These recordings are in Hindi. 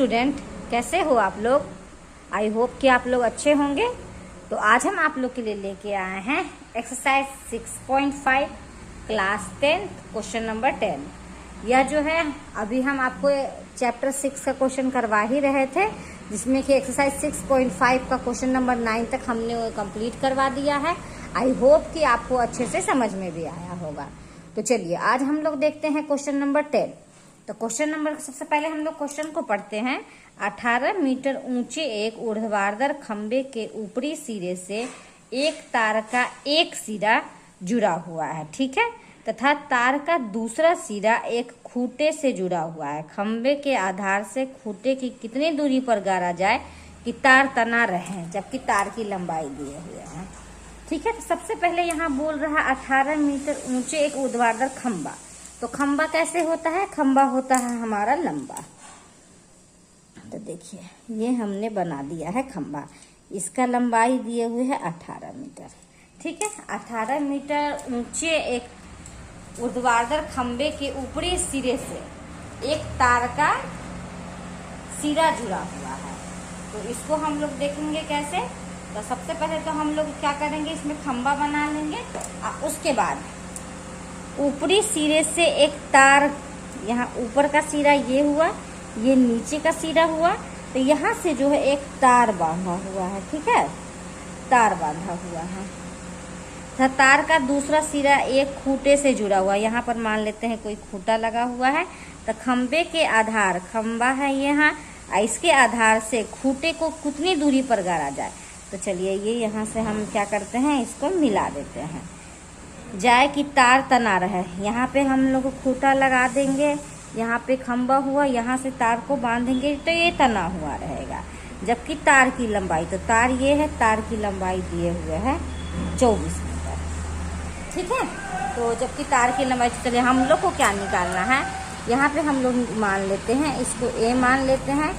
स्टूडेंट, कैसे हो आप लोग। आई होप कि आप लोग अच्छे होंगे। तो आज हम आप लोग के लिए लेके आए हैं एक्सरसाइज 6.5 क्लास 10 क्वेश्चन नंबर 10। यह जो है अभी हम आपको चैप्टर 6 का क्वेश्चन करवा ही रहे थे, जिसमें कि एक्सरसाइज 6.5 का क्वेश्चन नंबर 9 तक हमने कंप्लीट करवा दिया है। आई होप कि आपको अच्छे से समझ में भी आया होगा। तो चलिए आज हम लोग देखते हैं क्वेश्चन नंबर 10। तो क्वेश्चन नंबर सबसे पहले हम लोग क्वेश्चन को पढ़ते हैं। 18 मीटर ऊंचे एक ऊर्ध्वाधर खंबे के ऊपरी सिरे से एक तार का एक सिरा जुड़ा हुआ है, ठीक है, तथा तार का दूसरा सिरा एक खूंटे से जुड़ा हुआ है। खंबे के आधार से खूंटे की कितनी दूरी पर गाड़ा जाए कि तार तना रहे, जबकि तार की लंबाई दिए हुए हैं, ठीक है। तो सबसे पहले यहाँ बोल रहा 18 मीटर ऊंचे एक ऊर्ध्वाधर खंबा। तो खंबा कैसे होता है? खंबा होता है हमारा लंबा। तो देखिए ये हमने बना दिया है खंबा। इसका लंबाई दिए हुए है 18 मीटर, ठीक है। 18 मीटर ऊंचे एक ऊर्ध्वाधर खंबे के ऊपरी सिरे से एक तार का सिरा जुड़ा हुआ है। तो इसको हम लोग देखेंगे कैसे। तो सबसे पहले तो हम लोग क्या करेंगे, इसमें खंबा बना लेंगे और उसके बाद ऊपरी सिरे से एक तार, यहाँ ऊपर का सिरा ये हुआ, ये नीचे का सिरा हुआ, तो यहाँ से जो है एक तार बांधा हुआ है, ठीक है, तार बांधा हुआ है। तो तार का दूसरा सिरा एक खूंटे से जुड़ा हुआ है। यहाँ पर मान लेते हैं कोई खूंटा लगा हुआ है। तो खंबे के आधार, खंबा है यहाँ, इसके आधार से खूंटे को कितनी दूरी पर गाड़ा जाए। तो चलिए ये यहाँ से हम क्या करते हैं, इसको मिला देते हैं, जाए कि तार तना रहे। यहाँ पे हम लोग खूंटा लगा देंगे, यहाँ पे खंबा हुआ, यहाँ से तार को बांधेंगे तो ये तना हुआ रहेगा। जबकि तार की लंबाई, तो तार ये है, तार की लंबाई दिए हुए है 24 मीटर, ठीक है। तो जबकि तार की लंबाई, चलिए हम लोग को क्या निकालना है, यहाँ पे हम लोग मान लेते हैं, इसको ए मान लेते हैं,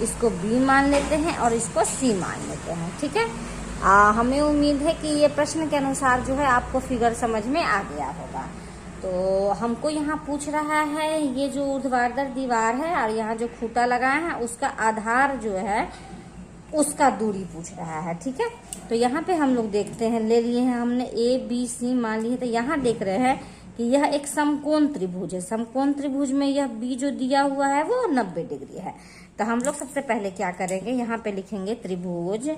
इसको बी मान लेते हैं और इसको सी मान लेते हैं, ठीक है। हमें उम्मीद है कि ये प्रश्न के अनुसार जो है आपको फिगर समझ में आ गया होगा। तो हमको यहाँ पूछ रहा है, ये जो ऊर्ध्वाधर दीवार है और यहाँ जो खूंटा लगाया है उसका आधार जो है उसका दूरी पूछ रहा है, ठीक है। तो यहाँ पे हम लोग देखते हैं, ले लिए हैं हमने ए बी सी मान लिए। तो यहाँ देख रहे हैं कि यह एक समकोण त्रिभुज है। समकोण त्रिभुज में यह बी जो दिया हुआ है वो 90 डिग्री है। तो हम लोग सबसे पहले क्या करेंगे, यहाँ पे लिखेंगे त्रिभुज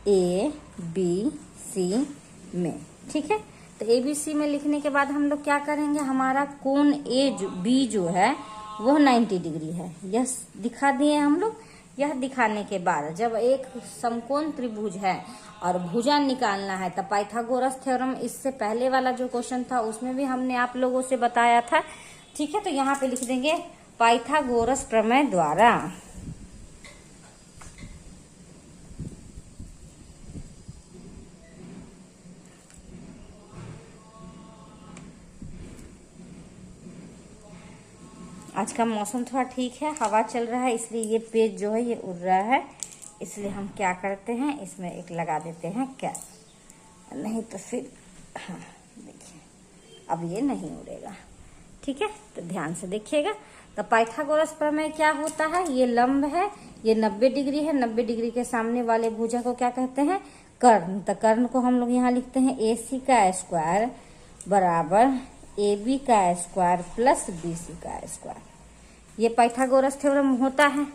ए बी सी में, ठीक है। तो ए बी सी में लिखने के बाद हम लोग क्या करेंगे, हमारा कोण बी जो है वो 90 डिग्री है, यह दिखा दिए हम लोग। यह दिखाने के बाद जब एक समकोण त्रिभुज है और भुजा निकालना है, तो पाइथागोरस थ्योरम, इससे पहले वाला जो क्वेश्चन था उसमें भी हमने आप लोगों से बताया था, ठीक है। तो यहाँ पे लिख देंगे पाइथागोरस प्रमेय द्वारा। आज का मौसम थोड़ा ठीक है, हवा चल रहा है, इसलिए ये पेज जो है ये उड़ रहा है। इसलिए हम क्या करते हैं, इसमें एक लगा देते हैं कैप, नहीं तो फिर हाँ देखिए अब ये नहीं उड़ेगा, ठीक है। तो ध्यान से देखिएगा। तो पाइथागोरस प्रमेय क्या होता है, ये लंब है, ये 90 डिग्री है, 90 डिग्री के सामने वाले भुजा को क्या कहते हैं, कर्ण। तो कर्ण को हम लोग यहाँ लिखते हैं ए सी का स्क्वायर बराबर ए बी का स्क्वायर प्लस बी सी का स्क्वायर। ये पाइथागोरस थ्योरम होता है,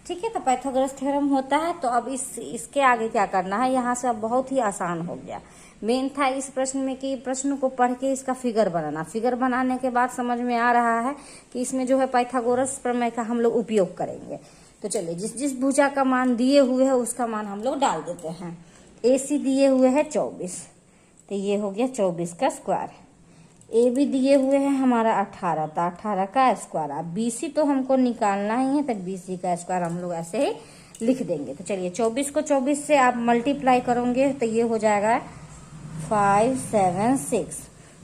ठीक है। तो पाइथागोरस थ्योरम होता है। तो अब इसके आगे क्या करना है, यहाँ से अब बहुत ही आसान हो गया। मेन था इस प्रश्न में कि प्रश्न को पढ़ के इसका फिगर बनाना। फिगर बनाने के बाद समझ में आ रहा है कि इसमें जो है पाइथागोरस प्रमेय का हम लोग उपयोग करेंगे। तो चलिए जिस जिस भुजा का मान दिए हुए है उसका मान हम लोग डाल देते हैं। ए सी दिए हुए है 24, तो ये हो गया 24 का स्क्वायर। ए भी दिए हुए हैं हमारा 18, तो 18 का स्क्वायर। अब बी सी तो हमको निकालना ही है, तो बी सी का स्क्वायर हम लोग ऐसे ही लिख देंगे। तो चलिए 24 को 24 से आप मल्टीप्लाई करोगे तो ये हो जाएगा 576,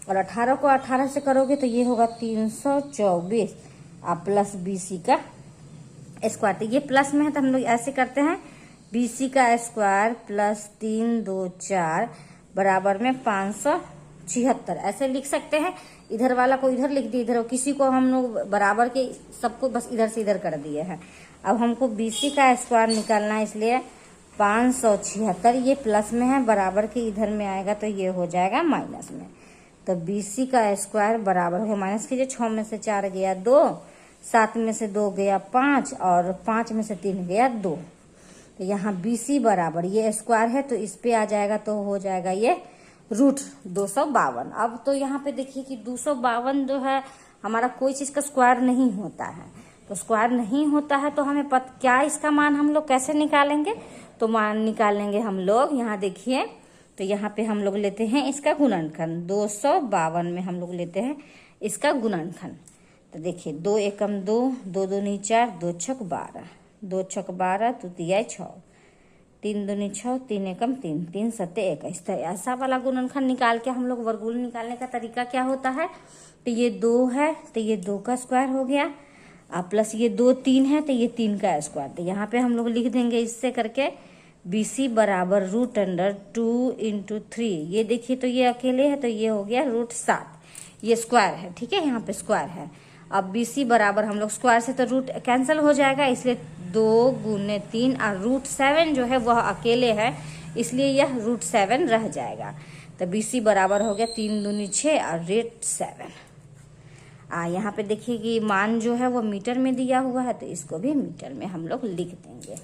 और 18 को 18 से करोगे तो ये होगा 324 आप प्लस बी सी का स्क्वायर। तो ये प्लस में है तो हम लोग ऐसे करते हैं, बी सी का स्क्वायर प्लस 3 2 4 बराबर में 500 76 ऐसे लिख सकते हैं। इधर वाला को इधर लिख दिए, इधर किसी को हम लोग बराबर के सबको बस इधर से इधर कर दिए हैं। अब हमको BC का स्क्वायर निकालना है, इसलिए 576 ये प्लस में है, बराबर के इधर में आएगा तो ये हो जाएगा माइनस में। तो BC का स्क्वायर बराबर है, माइनस कीजिए, 6 में से 4 गया 2, 7 में से 2 गया 5 और 5 में से 3 गया 2। तो यहाँ BC बराबर ये स्क्वायर है तो इस पे आ जाएगा तो हो जाएगा ये √252। अब तो यहाँ पे देखिए कि 252 जो है हमारा कोई चीज का स्क्वायर नहीं होता है, तो स्क्वायर नहीं होता है तो हमें क्या इसका मान हम लोग कैसे निकालेंगे? तो मान निकालेंगे हम लोग, यहाँ देखिए, तो यहाँ पे हम लोग लेते हैं इसका गुणनखंड। 252 में हम लोग लेते हैं इसका गुणनखंड। तो देखिए 2 एकम 2, 2 दूनी 4, 2 छक 12, 2 छक 12, 2 तिया 6, 3 दूनी 6, 3 एकम 3, 3 सत्ते 21। तो ऐसा वाला गुणनखंड निकाल के हम लोग वर्गमूल निकालने का तरीका क्या होता है? तो ये 2 है तो ये 2 का स्क्वायर हो गया, प्लस ये 2 3 है तो ये 3 का स्क्वायर। तो यहाँ पे हम लोग लिख देंगे इससे करके BC बराबर √2 × 3। ये देखिए तो ये अकेले है तो ये हो गया √7, ये स्क्वायर है, ठीक है, यहाँ पे स्क्वायर है। अब BC बराबर हम लोग स्क्वायर से तो रूट कैंसिल हो जाएगा, इसलिए 2 × 3 और √7 जो है वह अकेले है, इसलिए यह √7 रह जाएगा। तो BC बराबर हो गया 3 दूनी 6 और √7। यहाँ पे देखिए कि मान जो है वो मीटर में दिया हुआ है तो इसको भी मीटर में हम लोग लिख देंगे।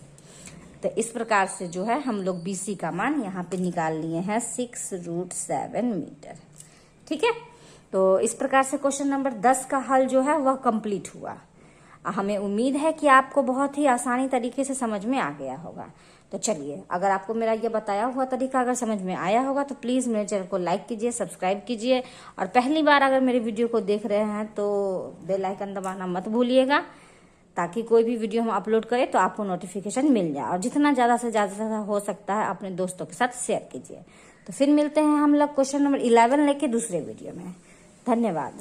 तो इस प्रकार से जो है हम लोग BC का मान यहाँ पे निकाल लिए हैं 6√7 मीटर, ठीक है। तो इस प्रकार से क्वेश्चन नंबर 10 का हल जो है वह कंप्लीट हुआ। हमें उम्मीद है कि आपको बहुत ही आसानी तरीके से समझ में आ गया होगा। तो चलिए, अगर आपको मेरा ये बताया हुआ तरीका अगर समझ में आया होगा तो प्लीज़ मेरे चैनल को लाइक कीजिए, सब्सक्राइब कीजिए, और पहली बार अगर मेरे वीडियो को देख रहे हैं तो बेल आइकन दबाना मत भूलिएगा, ताकि कोई भी वीडियो हम अपलोड करें तो आपको नोटिफिकेशन मिल जाए। और जितना ज़्यादा से ज़्यादा हो सकता है अपने दोस्तों के साथ शेयर कीजिए। तो फिर मिलते हैं हम लोग क्वेश्चन नंबर 11 लेके दूसरे वीडियो में। धन्यवाद।